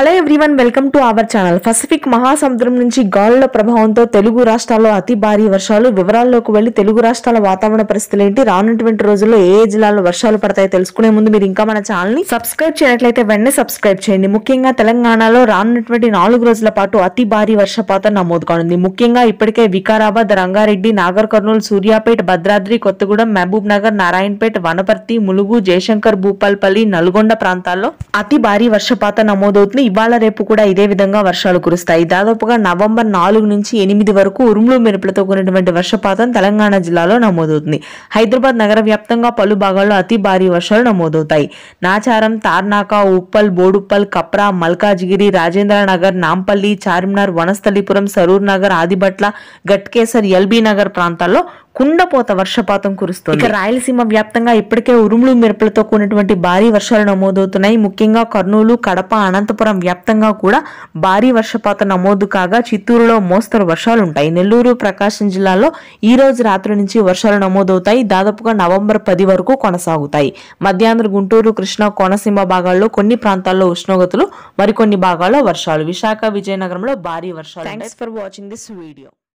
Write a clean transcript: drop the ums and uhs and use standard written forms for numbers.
Hello everyone, welcome to our channel. Pacific మహాసముద్రం నుంచి గాలుల ప్రభావంతో తెలుగు రాష్ట్రాల్లో అతి భారీ వర్షాలు. వివరాల్లోకి వెళ్లి తెలుగు రాష్ట్రాల వాతావరణ పరిస్థితులు ఏంటి, రానున్నటువంటి రోజుల్లో ఏ జిల్లాలో వర్షాలు పడతాయో తెలుసుకునే ముందు మీరు ఇంకా మన ఛానల్ ని సబ్స్క్రైబ్ చేయనట్లయితే వెంటనే సబ్స్క్రైబ్ చేయండి. ముఖ్యంగా తెలంగాణలో రానున్నటువంటి 4 రోజుల పాటు అతి భారీ వర్షపాతం నమోదు కానుంది. ముఖ్యంగా ఇప్పటికే వికారాబాద్, రంగారెడ్డి, నాగర్ కర్నూలు, సూర్యాపేట, భద్రాద్రి, కొత్తగూడెం, మహబూబ్ నగర్, నారాయణపేట, వనపర్తి, ములుగు, జయశంకర్, భూపాల్పల్లి, నల్గొండ ప్రాంతాల్లో అతి భారీ వర్షపాతం నమోదవుతుంది. ఇవాళ రేపు కూడా ఇదే విధంగా వర్షాలు కురుస్తాయి. దాదాపుగా నవంబర్ 4 నుంచి 8 వరకు ఉరుములు మెరుపులతో కూడినటువంటి వర్షపాతం తెలంగాణ జిల్లాలో నమోదవుతుంది. హైదరాబాద్ నగర వ్యాప్తంగా పలు భాగాల్లో అతి భారీ వర్షాలు నమోదవుతాయి. నాచారం, తార్నాక, ఉప్పల్, బోడుప్పల్, కప్రా, మల్కాజిగిరి, రాజేంద్ర నగర్, నాంపల్లి, చార్మినార్, వనస్థలిపురం, సరూర్ నగర్, ఆదిబట్ల, గట్కేసర్, ఎల్బీ నగర్ ప్రాంతాల్లో కుండపోత వర్షపాతం కురుస్తుంది. ఇక రాయలసీమ వ్యాప్తంగా ఇప్పటికే ఉరుములు మెరుపులతో కూడినటువంటి భారీ వర్షాలు నమోదవుతున్నాయి. ముఖ్యంగా కర్నూలు, కడప, అనంతపురం వ్యాప్తంగా కూడా భారీ వర్షపాతం నమోదు కాగా చిత్తూరులో మోస్తరు వర్షాలు ఉంటాయి. నెల్లూరు, ప్రకాశం జిల్లాలో ఈ రోజు రాత్రి నుంచి వర్షాలు నమోదవుతాయి. దాదాపుగా నవంబర్ 10 వరకు కొనసాగుతాయి. మధ్యాంధ్ర, గుంటూరు, కృష్ణా, కోనసీమ భాగాల్లో కొన్ని ప్రాంతాల్లో ఉష్ణోగ్రతలు, మరికొన్ని భాగాల్లో వర్షాలు. విశాఖ, విజయనగరంలో భారీ వర్షాలు. Thanks for watching this video.